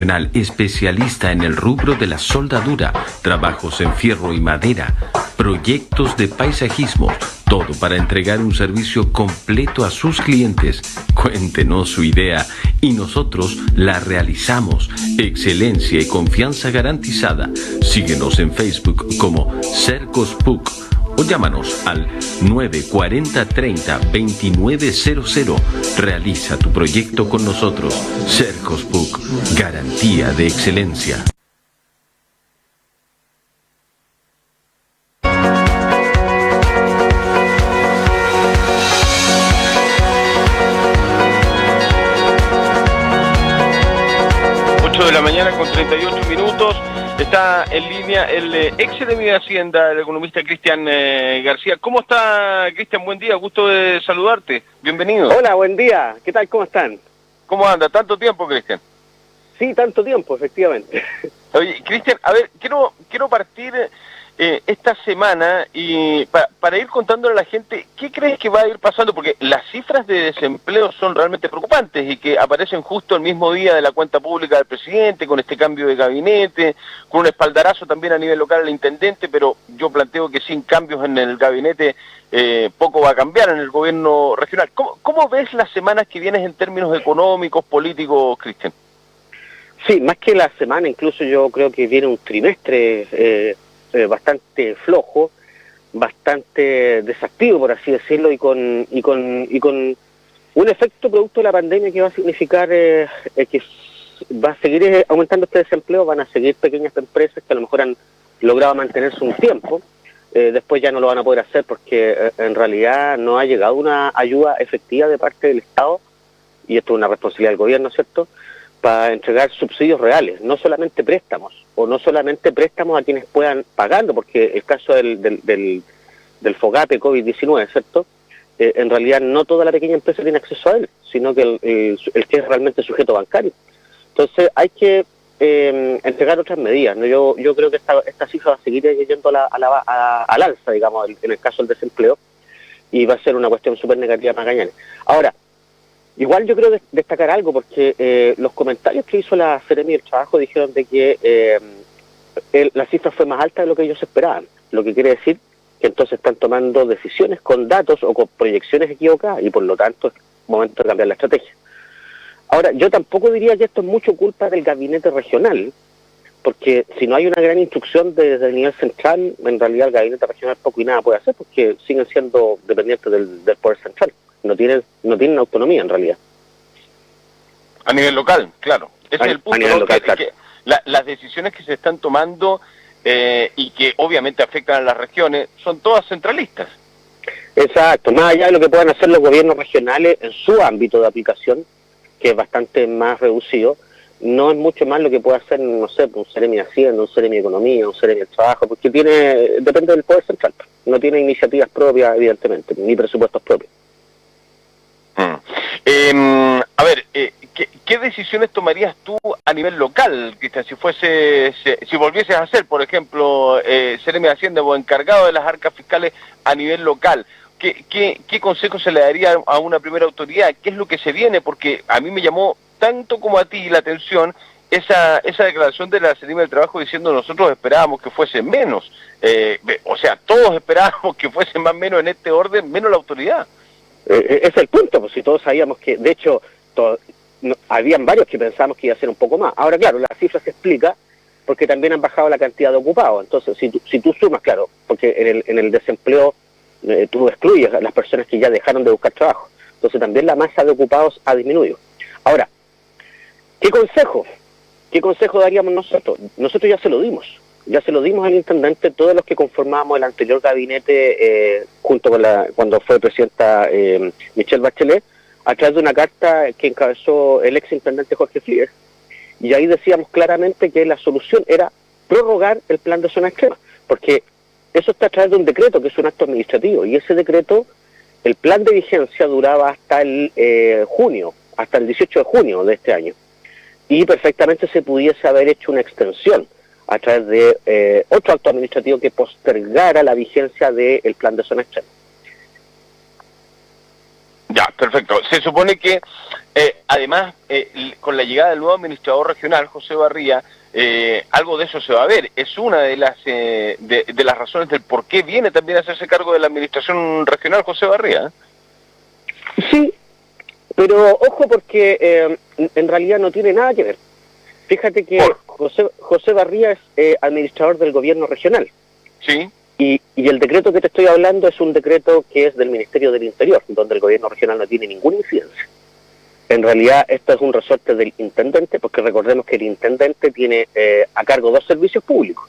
Especialista en el rubro de la soldadura, trabajos en fierro y madera, proyectos de paisajismo, todo para entregar un servicio completo a sus clientes. Cuéntenos su idea y nosotros la realizamos. Excelencia y confianza garantizada. Síguenos en Facebook como Cercos PUC o llámanos al 940 30 2900. Realiza tu proyecto con nosotros. Cercos PUC, garantía de excelencia. De la mañana con 38 minutos. Está en línea el ex de mi Hacienda, el economista Cristian García. ¿Cómo está, Cristian? Buen día, gusto de saludarte. Bienvenido. Hola, buen día. ¿Qué tal? ¿Cómo están? ¿Cómo anda? ¿Tanto tiempo, Cristian? Sí, tanto tiempo, efectivamente. Oye, Cristian, a ver, quiero partir esta semana y para ir contándole a la gente qué crees que va a ir pasando, porque las cifras de desempleo son realmente preocupantes y que aparecen justo el mismo día de la cuenta pública del presidente, con este cambio de gabinete, con un espaldarazo también a nivel local al intendente, pero yo planteo que sin cambios en el gabinete poco va a cambiar en el gobierno regional. ¿Cómo ves las semanas que vienen en términos económicos, políticos, Cristian? Sí, más que la semana, incluso yo creo que viene un trimestre bastante flojo, bastante desactivo, por así decirlo, y con un efecto producto de la pandemia que va a significar que va a seguir aumentando este desempleo. Van a seguir pequeñas empresas que a lo mejor han logrado mantenerse un tiempo, después ya no lo van a poder hacer porque en realidad no ha llegado una ayuda efectiva de parte del Estado, y esto es una responsabilidad del gobierno, ¿cierto?, para entregar subsidios reales, no solamente préstamos, o no solamente préstamos a quienes puedan pagando, porque el caso del FOGAPE COVID-19, ¿cierto?, en realidad no toda la pequeña empresa tiene acceso a él, sino que el que es realmente sujeto bancario. Entonces hay que entregar otras medidas, ¿no? Yo creo que esta cifra va a seguir yendo al alza, digamos, en el caso del desempleo, y va a ser una cuestión súper negativa para Magallanes. Ahora, igual yo creo destacar algo, porque los comentarios que hizo la Seremi del Trabajo dijeron de que la cifra fue más alta de lo que ellos esperaban, lo que quiere decir que entonces están tomando decisiones con datos o con proyecciones equivocadas, y por lo tanto es momento de cambiar la estrategia. Ahora, yo tampoco diría que esto es mucho culpa del gabinete regional, porque si no hay una gran instrucción desde el nivel central, en realidad el gabinete regional poco y nada puede hacer, porque siguen siendo dependientes del poder central. No tienen autonomía en realidad. A nivel local, claro. Ese es el punto, a nivel local, claro. Que las decisiones que se están tomando y que obviamente afectan a las regiones son todas centralistas. Exacto. Más allá de lo que puedan hacer los gobiernos regionales en su ámbito de aplicación, que es bastante más reducido, no es mucho más lo que puede hacer, no sé, un Seremi de Hacienda, un Seremi de Economía, un Seremi del Trabajo, porque depende del poder central. No tiene iniciativas propias, evidentemente, ni presupuestos propios. A ver, ¿qué decisiones tomarías tú a nivel local, Cristian, si volvieses a ser, por ejemplo, Seremi de Hacienda o encargado de las arcas fiscales a nivel local? ¿Qué consejo se le daría a una primera autoridad? ¿Qué es lo que se viene? Porque a mí me llamó tanto como a ti la atención esa declaración de la Seremi del Trabajo diciendo nosotros esperábamos que fuese menos. O sea, todos esperábamos que fuese más o menos en este orden, menos la autoridad. Es el punto, pues si todos sabíamos que, de hecho, habían varios que pensábamos que iba a ser un poco más. Ahora, claro, la cifra se explica porque también han bajado la cantidad de ocupados. Entonces, si tú sumas, claro, porque en el desempleo tú excluyes a las personas que ya dejaron de buscar trabajo. Entonces, también la masa de ocupados ha disminuido. Ahora, ¿qué consejo daríamos nosotros? Nosotros ya se lo dimos al intendente, todos los que conformábamos el anterior gabinete, junto con cuando fue presidenta Michelle Bachelet, a través de una carta que encabezó el ex intendente Jorge Flieres, y ahí decíamos claramente que la solución era prorrogar el plan de zona extrema, porque eso está a través de un decreto que es un acto administrativo, y ese decreto, el plan de vigencia duraba hasta el 18 de junio de este año, y perfectamente se pudiese haber hecho una extensión a través de otro acto administrativo que postergara la vigencia del plan de zona extrema. Ya, perfecto. Se supone que, además, con la llegada del nuevo administrador regional, José Barría, algo de eso se va a ver. Es una de las razones del por qué viene también a hacerse cargo de la administración regional José Barría. Sí, pero ojo porque en realidad no tiene nada que ver. Fíjate que José Barría es administrador del gobierno regional. Sí. Y el decreto que te estoy hablando es un decreto que es del Ministerio del Interior, donde el gobierno regional no tiene ninguna incidencia. En realidad esto es un resorte del intendente, porque recordemos que el intendente tiene a cargo dos servicios públicos.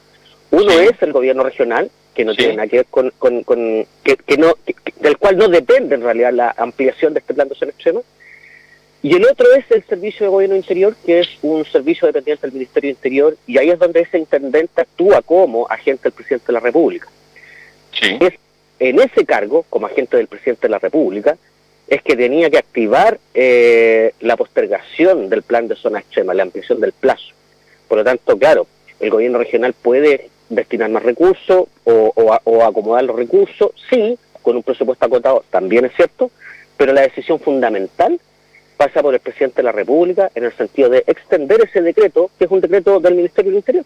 Uno es el gobierno regional, que no tiene nada que ver del cual no depende en realidad la ampliación de este plan de zona extrema. Y el otro es el Servicio de Gobierno Interior, que es un servicio dependiente del Ministerio del Interior, y ahí es donde ese intendente actúa como agente del presidente de la República. Sí. Es en ese cargo, como agente del presidente de la República, es que tenía que activar la postergación del plan de zona extrema, la ampliación del plazo. Por lo tanto, claro, el gobierno regional puede destinar más recursos o acomodar los recursos, sí, con un presupuesto acotado, también es cierto, pero la decisión fundamental pasa por el presidente de la República en el sentido de extender ese decreto, que es un decreto del Ministerio del Interior.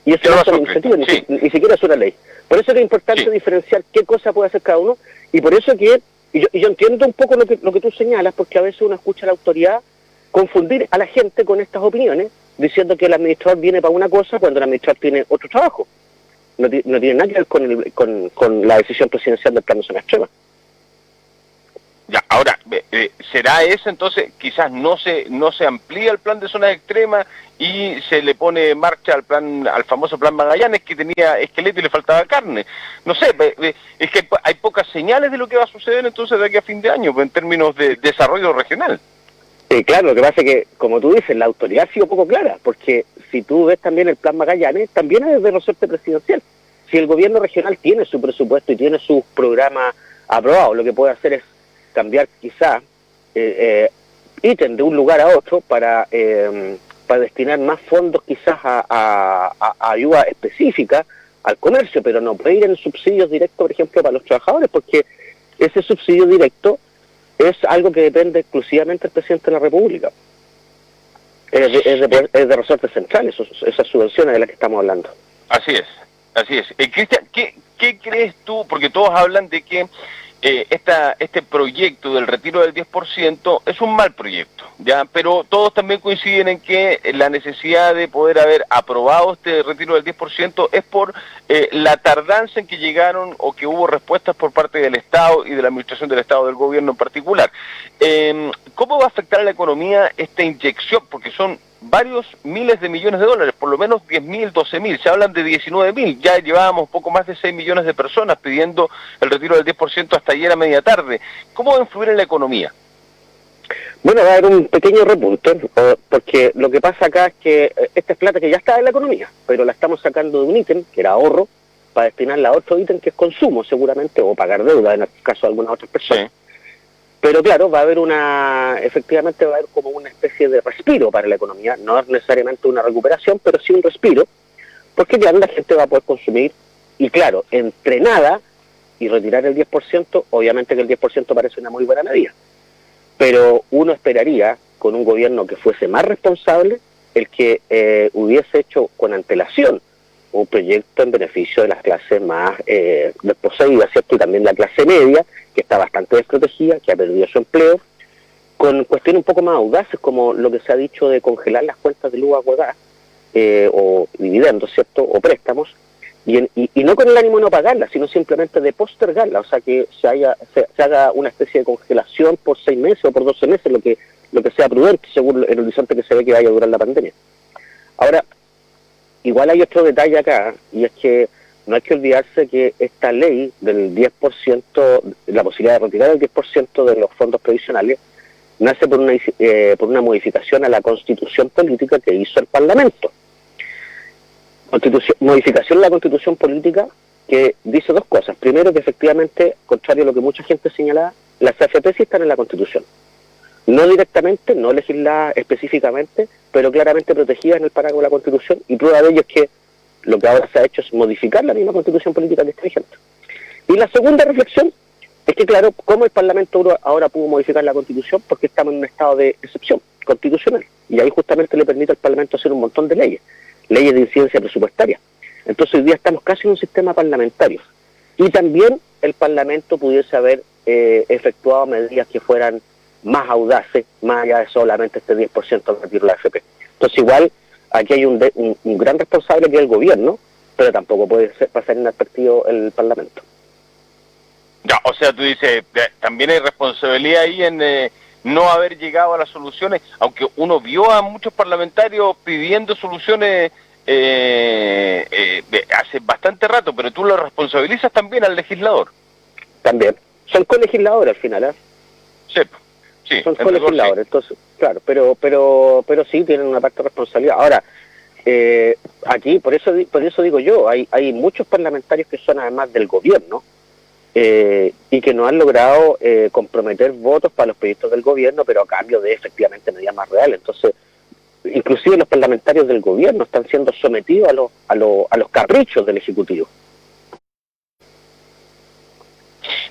Y eso no es una iniciativa, ni siquiera es una ley. Por eso es importante diferenciar qué cosa puede hacer cada uno, y por eso que, y yo entiendo un poco lo que tú señalas, porque a veces uno escucha a la autoridad confundir a la gente con estas opiniones, diciendo que el administrador viene para una cosa cuando el administrador tiene otro trabajo. No tiene nada que ver con la decisión presidencial del plan de zona extrema. Ya, ahora, ¿será eso entonces? Quizás no se amplía el plan de zonas extremas y se le pone en marcha al famoso plan Magallanes, que tenía esqueleto y le faltaba carne. No sé, es que hay pocas señales de lo que va a suceder entonces de aquí a fin de año, en términos de desarrollo regional. Claro, lo que pasa es que, como tú dices, la autoridad ha sido poco clara, porque si tú ves también el plan Magallanes, también es de resorte presidencial. Si el gobierno regional tiene su presupuesto y tiene sus programas aprobados, lo que puede hacer es cambiar quizá ítem de un lugar a otro para destinar más fondos quizás a ayuda específica al comercio, pero no puede ir en subsidios directos, por ejemplo, para los trabajadores, porque ese subsidio directo es algo que depende exclusivamente del presidente de la República. Es de resortes centrales, esas subvenciones de las que estamos hablando. Así es, así es. Cristian, ¿qué crees tú? Porque todos hablan de que este proyecto del retiro del 10% es un mal proyecto, ya, pero todos también coinciden en que la necesidad de poder haber aprobado este retiro del 10% es por la tardanza en que llegaron o que hubo respuestas por parte del Estado y de la Administración del Estado, del gobierno en particular. ¿Cómo va a afectar a la economía esta inyección? Porque son varios miles de millones de dólares, por lo menos 10.000, 12.000, se hablan de 19.000, ya llevábamos poco más de 6 millones de personas pidiendo el retiro del 10% hasta ayer a media tarde. ¿Cómo va a influir en la economía? Bueno, va a haber un pequeño repunte, porque lo que pasa acá es que esta es plata que ya está en la economía, pero la estamos sacando de un ítem, que era ahorro, para destinarla a otro ítem que es consumo, seguramente, o pagar deuda, en el caso de algunas otras personas. Sí. Pero claro, efectivamente va a haber como una especie de respiro para la economía, no es necesariamente una recuperación, pero sí un respiro, porque claro, la gente va a poder consumir, y claro, entre nada y retirar el 10%, obviamente que el 10% parece una muy buena medida, pero uno esperaría, con un gobierno que fuese más responsable, el que hubiese hecho con antelación un proyecto en beneficio de las clases más desposeídas, ¿cierto? Y también la clase media, que está bastante desprotegida, que ha perdido su empleo, con cuestiones un poco más audaces, como lo que se ha dicho de congelar las cuentas de luz a o dividendos, ¿cierto? O préstamos, y no con el ánimo de no pagarlas, sino simplemente de postergarlas, o sea, que se haga una especie de congelación por 6 meses o por 12 meses, lo que sea prudente, según el horizonte que se ve que vaya a durar la pandemia. Ahora, igual hay otro detalle acá, y es que no hay que olvidarse que esta ley del 10%, la posibilidad de retirar el 10% de los fondos previsionales, nace por una modificación a la Constitución política que hizo el Parlamento. Modificación a la Constitución política que dice dos cosas. Primero, que efectivamente, contrario a lo que mucha gente señalaba, las AFP sí están en la Constitución. No directamente, no legisladas específicamente, pero claramente protegidas en el parágrafo de la Constitución, y prueba de ello es que lo que ahora se ha hecho es modificar la misma Constitución política que está vigente. Y la segunda reflexión Es que claro, ¿cómo el Parlamento ahora pudo modificar la Constitución? Porque estamos en un estado de excepción constitucional. Y ahí justamente le permite al Parlamento hacer un montón de leyes de incidencia presupuestaria. Entonces hoy día estamos casi en un sistema parlamentario. Y también el Parlamento pudiese haber efectuado medidas que fueran más audaces, más allá de solamente este 10% al retirar la AFP. Entonces igual aquí hay un gran responsable que es el gobierno, pero tampoco puede pasar inadvertido el Parlamento. Ya, o sea, tú dices, también hay responsabilidad ahí en no haber llegado a las soluciones, aunque uno vio a muchos parlamentarios pidiendo soluciones hace bastante rato, pero tú lo responsabilizas también al legislador. También. Son colegisladores al final, ¿eh? Sí, son colegisladores, sí. Entonces, claro, pero sí tienen una parte de responsabilidad. Ahora, aquí, por eso digo yo, hay muchos parlamentarios que son además del gobierno, y que no han logrado comprometer votos para los proyectos del gobierno, pero a cambio de efectivamente medidas más reales. Entonces, inclusive los parlamentarios del gobierno están siendo sometidos a los caprichos del Ejecutivo.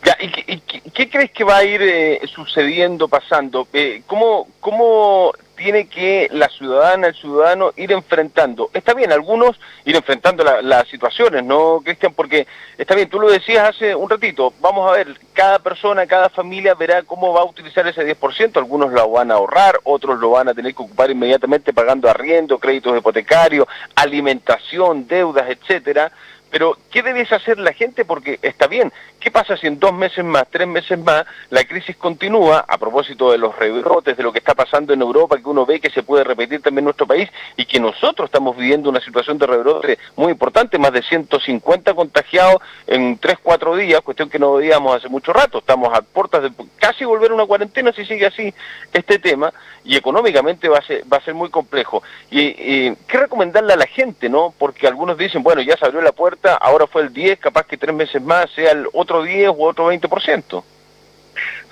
Ya, ¿y qué crees que va a ir sucediendo, pasando? ¿Cómo tiene que la ciudadana, el ciudadano ir enfrentando? Está bien, algunos ir enfrentando las situaciones, ¿no, Cristian? Porque está bien, tú lo decías hace un ratito, vamos a ver, cada persona, cada familia verá cómo va a utilizar ese 10%, algunos lo van a ahorrar, otros lo van a tener que ocupar inmediatamente pagando arriendo, créditos hipotecarios, alimentación, deudas, etcétera. Pero, ¿qué debe hacer la gente? Porque está bien, ¿qué pasa si en 2 meses más, 3 meses más, la crisis continúa, a propósito de los rebrotes, de lo que está pasando en Europa, que uno ve que se puede repetir también en nuestro país, y que nosotros estamos viviendo una situación de rebrote muy importante, más de 150 contagiados en 3-4 días, cuestión que no veíamos hace mucho rato, estamos a puertas de casi volver a una cuarentena si sigue así este tema, y económicamente va a ser muy complejo. Y ¿qué recomendarle a la gente, no? Porque algunos dicen, bueno, ya se abrió la puerta, ahora fue el 10, capaz que 3 meses más sea el otro 10 u otro 20%.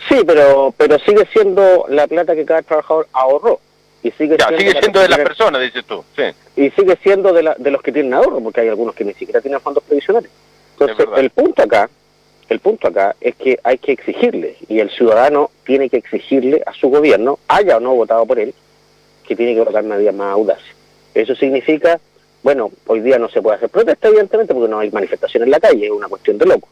Sí, pero sigue siendo la plata que cada trabajador ahorró. Y sigue siendo de las personas, dices tú. Sí. Y sigue siendo de los que tienen ahorro, porque hay algunos que ni siquiera tienen fondos previsionales. Entonces, el punto acá es que hay que exigirle, y el ciudadano tiene que exigirle a su gobierno, haya o no votado por él, que tiene que votar medidas más audaces. Eso significa, bueno, hoy día no se puede hacer protesta, evidentemente, porque no hay manifestación en la calle, es una cuestión de loco.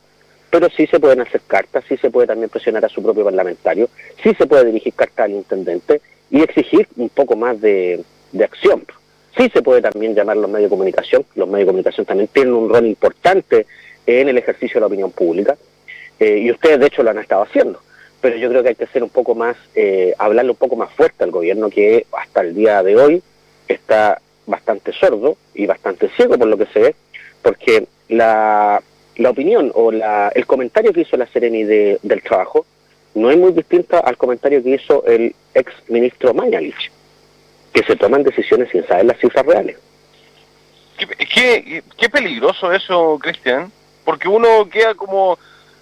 Pero sí se pueden hacer cartas, sí se puede también presionar a su propio parlamentario, sí se puede dirigir cartas al intendente y exigir un poco más de acción. Sí se puede también llamar a los medios de comunicación también tienen un rol importante en el ejercicio de la opinión pública, y ustedes de hecho lo han estado haciendo. Pero yo creo que hay que ser un poco más, hablarle un poco más fuerte al gobierno, que hasta el día de hoy está bastante sordo y bastante ciego por lo que se ve, porque la opinión o el comentario que hizo la Seremi del trabajo no es muy distinta al comentario que hizo el ex ministro Mañalich, que se toman decisiones sin saber las cifras reales. Qué peligroso eso, Cristian, porque uno queda como,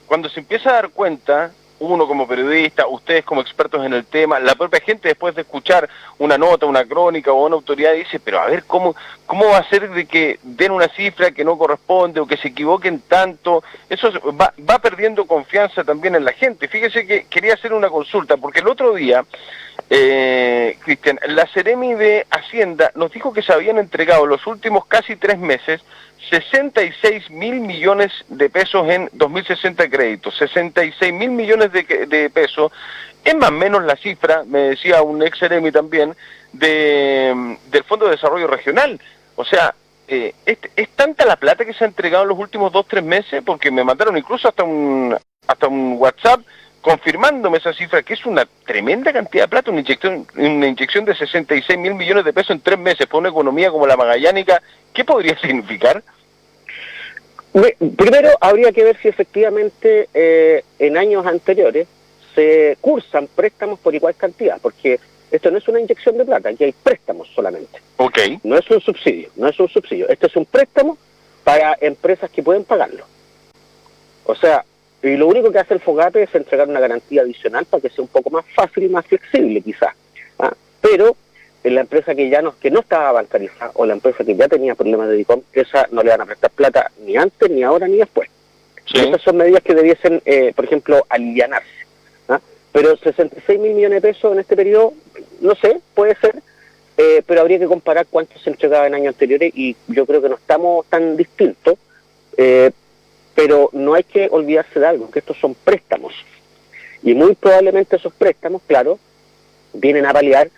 cuando se empieza a dar cuenta, uno como periodista, ustedes como expertos en el tema, la propia gente después de escuchar una nota, una crónica o una autoridad dice, pero a ver, ¿cómo va a ser de que den una cifra que no corresponde o que se equivoquen tanto? Eso va perdiendo confianza también en la gente. Fíjese que quería hacer una consulta, porque el otro día, Cristian, la Seremi de Hacienda nos dijo que se habían entregado los últimos casi 3 meses 66.000 millones de pesos en 2060 créditos, 66.000 millones de pesos, es más o menos la cifra, me decía un ex Seremi también, del Fondo de Desarrollo Regional. O sea, es tanta la plata que se ha entregado en los últimos 2-3 meses, porque me mandaron incluso hasta un WhatsApp confirmándome esa cifra, que es una tremenda cantidad de plata, una inyección de 66.000 millones de pesos en 3 meses por una economía como la magallánica. ¿Qué podría significar? Primero, habría que ver si efectivamente en años anteriores se cursan préstamos por igual cantidad, porque esto no es una inyección de plata, aquí hay préstamos solamente. Okay. No es un subsidio. Este es un préstamo para empresas que pueden pagarlo. O sea, y lo único que hace el FOGAPE es entregar una garantía adicional para que sea un poco más fácil y más flexible, quizás. Pero en la empresa que no estaba bancarizada, o la empresa que ya tenía problemas de DICOM, esa no le van a prestar plata ni antes, ni ahora, ni después. Sí. Y estas son medidas que debiesen, por ejemplo, alivianarse. ¿Ah? Pero 66.000 millones de pesos en este periodo, no sé, puede ser, pero habría que comparar cuánto se entregaba en años anteriores y yo creo que no estamos tan distintos, pero no hay que olvidarse de algo, que estos son préstamos. Y muy probablemente esos préstamos, claro, vienen a paliar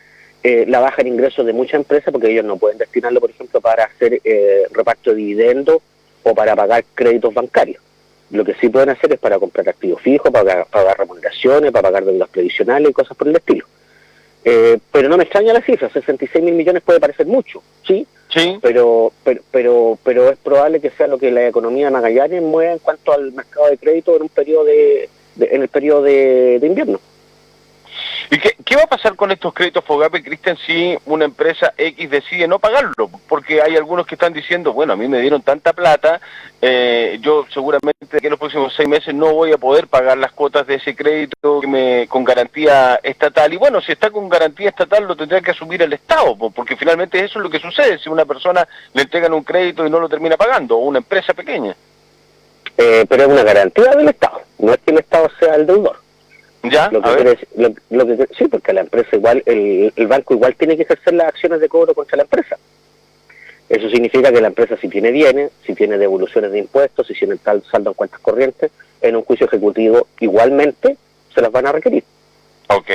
la baja en ingresos de muchas empresas porque ellos no pueden destinarlo, por ejemplo, para hacer reparto de dividendos o para pagar créditos bancarios. Lo que sí pueden hacer es para comprar activos fijos, para pagar remuneraciones, para pagar deudas previsionales y cosas por el estilo. Pero no me extraña la cifra, 66.000 millones puede parecer mucho, ¿sí? Sí. Pero es probable que sea lo que la economía de Magallanes mueva en cuanto al mercado de crédito en un periodo en el periodo de invierno. ¿Y qué va a pasar con estos créditos FOGAPE, Cristian, si una empresa X decide no pagarlo? Porque hay algunos que están diciendo, bueno, a mí me dieron tanta plata, yo seguramente que en los próximos 6 meses no voy a poder pagar las cuotas de ese crédito con garantía estatal. Y bueno, si está con garantía estatal lo tendrá que asumir el Estado, porque finalmente eso es lo que sucede si una persona le entregan un crédito y no lo termina pagando, o una empresa pequeña. Pero es una garantía del Estado, no es que el Estado sea el deudor. ¿Ya? Sí, porque la empresa igual, el banco igual tiene que ejercer las acciones de cobro contra la empresa. Eso significa que la empresa, si tiene bienes, si tiene devoluciones de impuestos, si tiene tal saldo en cuentas corrientes, en un juicio ejecutivo igualmente se las van a requerir. Ok.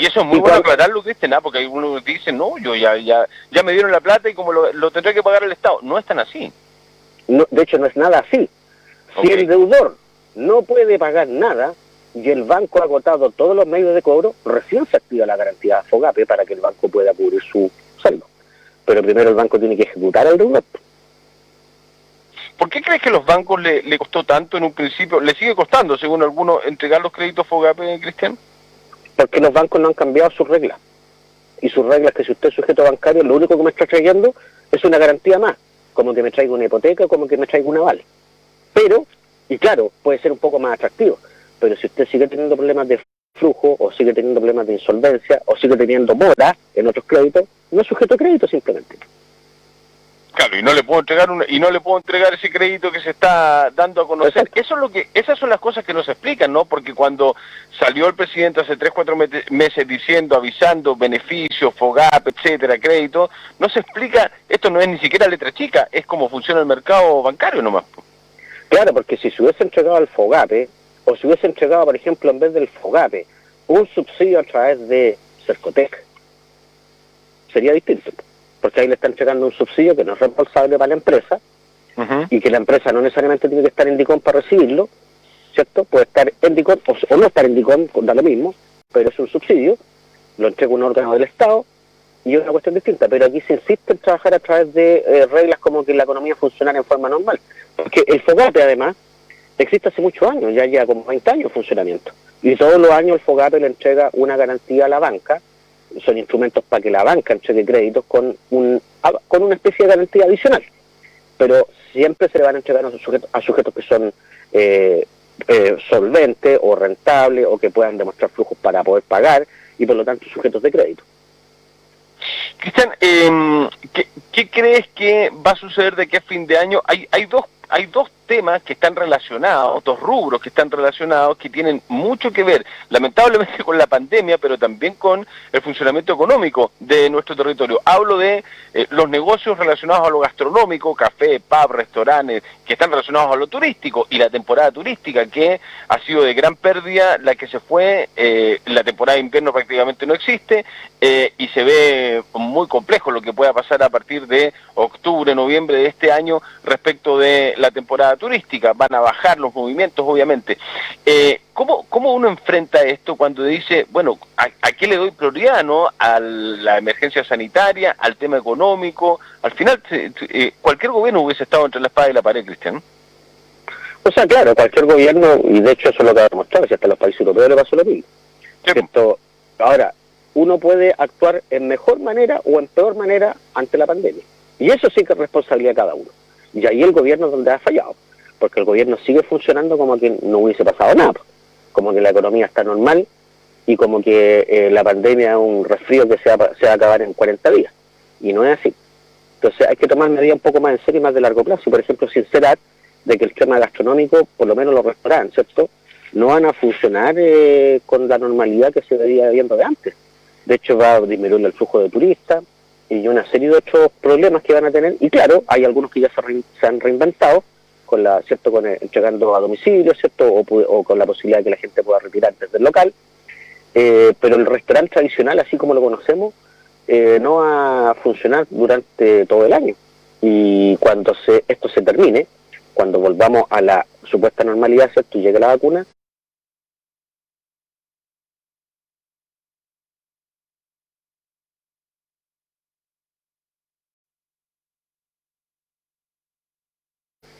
Y eso es muy bueno aclararlo, Cristian, porque algunos dicen, no, yo ya me dieron la plata y como lo tendré que pagar el Estado. No es tan así. No, de hecho, no es nada así. Si el deudor no puede pagar nada, y el banco ha agotado todos los medios de cobro, recién se activa la garantía FOGAPE para que el banco pueda cubrir su saldo. Pero primero el banco tiene que ejecutar al deudor. ¿Por qué crees que a los bancos le costó tanto en un principio? ¿Le sigue costando, según algunos, entregar los créditos FOGAPE, Cristian? Porque los bancos no han cambiado sus reglas. Y sus reglas que si usted es sujeto bancario, lo único que me está trayendo es una garantía más, como que me traiga una hipoteca, como que me traiga un aval. Pero, y claro, puede ser un poco más atractivo. Pero si usted sigue teniendo problemas de flujo, o sigue teniendo problemas de insolvencia, o sigue teniendo mora en otros créditos, no es sujeto a crédito simplemente. Claro, y no le puedo entregar ese crédito que se está dando a conocer. Exacto. Esas son las cosas que nos explican, ¿no? Porque cuando salió el presidente hace 3-4 meses diciendo, avisando, beneficios, FOGAPE, etcétera, crédito, no se explica, esto no es ni siquiera letra chica, es como funciona el mercado bancario nomás. Claro, porque si se hubiese entregado al FOGAPE, o si hubiese entregado, por ejemplo, en vez del FOGAPE, un subsidio a través de Cercotec, sería distinto, porque ahí le están entregando un subsidio que no es responsable para la empresa, y que la empresa no necesariamente tiene que estar en DICOM para recibirlo, ¿cierto? Puede estar en DICOM o no estar en DICOM, da lo mismo, pero es un subsidio, lo entrega un órgano del Estado, y es una cuestión distinta, pero aquí se insiste en trabajar a través de reglas como que la economía funcionara en forma normal, porque el FOGAPE además existe hace muchos años, ya lleva como 20 años de funcionamiento. Y todos los años el FOGAPE le entrega una garantía a la banca, son instrumentos para que la banca entregue créditos con una especie de garantía adicional. Pero siempre se le van a entregar a sujetos que son solventes o rentables o que puedan demostrar flujos para poder pagar y por lo tanto sujetos de crédito. Cristian, ¿qué crees que va a suceder de aquí a fin de año? Hay dos temas que están relacionados, dos rubros que están relacionados, que tienen mucho que ver, lamentablemente, con la pandemia, pero también con el funcionamiento económico de nuestro territorio. Hablo de los negocios relacionados a lo gastronómico, café, pub, restaurantes, que están relacionados a lo turístico, y la temporada turística, que ha sido de gran pérdida, la que se fue, la temporada de invierno prácticamente no existe, y se ve muy complejo lo que pueda pasar a partir de octubre, noviembre de este año respecto de la temporada turística. Van a bajar los movimientos, obviamente. ¿Cómo uno enfrenta esto cuando dice, bueno, ¿a qué le doy prioridad, no? A la emergencia sanitaria, al tema económico? Al final, cualquier gobierno hubiese estado entre la espada y la pared, Cristian. O sea, claro, cualquier gobierno, y de hecho eso es lo que ha demostrado, si hasta a los países europeos le pasó lo mismo. Sí. Ahora, uno puede actuar en mejor manera o en peor manera ante la pandemia. Y eso sí que es responsabilidad de cada uno. Y ahí el gobierno es donde ha fallado, porque el gobierno sigue funcionando como que no hubiese pasado nada, como que la economía está normal y como que la pandemia es un resfrío que se va a acabar en 40 días. Y no es así. Entonces hay que tomar medidas un poco más en serio y más de largo plazo. Y por ejemplo, sincerar de que el tema gastronómico, por lo menos los restaurantes, ¿cierto?, no van a funcionar con la normalidad que se veía viendo de antes. De hecho, va a disminuir el flujo de turistas y una serie de otros problemas que van a tener. Y claro, hay algunos que ya se han reinventado, con ¿cierto?, con entregando a domicilio, ¿cierto?, o con la posibilidad de que la gente pueda retirar desde el local. Pero el restaurante tradicional, así como lo conocemos, no va a funcionar durante todo el año. Y cuando esto se termine, cuando volvamos a la supuesta normalidad, ¿cierto?, y llegue la vacuna,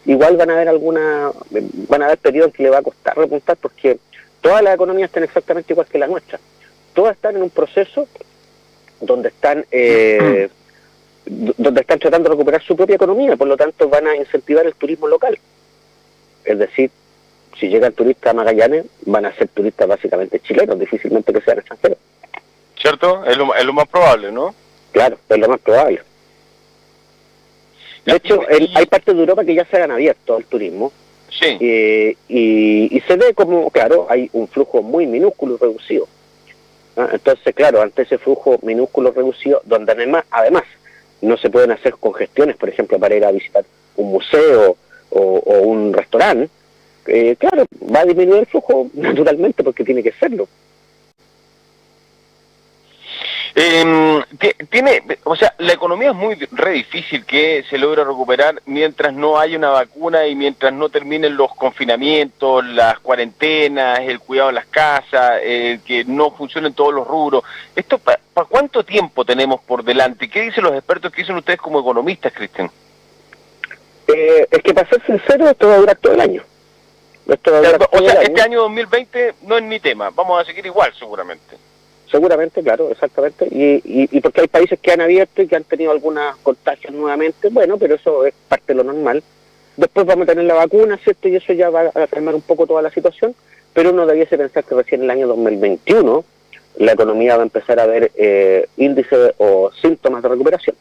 igual van a haber periodos que le va a costar repuntar, porque todas las economías están exactamente igual que la nuestra. Todas están en un proceso donde están tratando de recuperar su propia economía, por lo tanto van a incentivar el turismo local. Es decir, si llegan turistas a Magallanes, van a ser turistas básicamente chilenos, difícilmente que sean extranjeros. ¿Cierto? Es lo más probable, ¿no? Claro, es lo más probable. De hecho, hay partes de Europa que ya se han abierto al turismo. Sí. Y se ve como, claro, hay un flujo muy minúsculo y reducido. Entonces, claro, ante ese flujo minúsculo reducido, donde además no se pueden hacer congestiones, por ejemplo, para ir a visitar un museo o un restaurante, claro, va a disminuir el flujo naturalmente porque tiene que serlo. O sea, la economía es muy re difícil que se logre recuperar mientras no haya una vacuna y mientras no terminen los confinamientos, las cuarentenas, el cuidado de las casas, que no funcionen todos los rubros. ¿Esto para cuánto tiempo tenemos por delante? ¿Qué dicen los expertos? ¿Qué dicen ustedes como economistas, Cristian? Es que para ser sincero, esto va a durar todo el año. O sea, este año 2020 no es ni tema, vamos a seguir igual seguramente. Seguramente, claro, exactamente, y porque hay países que han abierto y que han tenido algunas contagios nuevamente, bueno, pero eso es parte de lo normal. Después vamos a tener la vacuna, ¿cierto?, y eso ya va a calmar un poco toda la situación, pero uno debiese pensar que recién en el año 2021 la economía va a empezar a ver índices o síntomas de recuperación.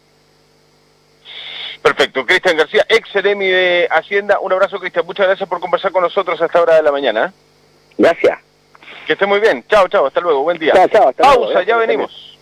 Perfecto. Cristian García, ex Seremi de Hacienda. Un abrazo, Cristian. Muchas gracias por conversar con nosotros a esta hora de la mañana. Gracias. Que esté muy bien. Chao, chao. Hasta luego. Buen día. Chao, hasta Pausa, luego. ya venimos.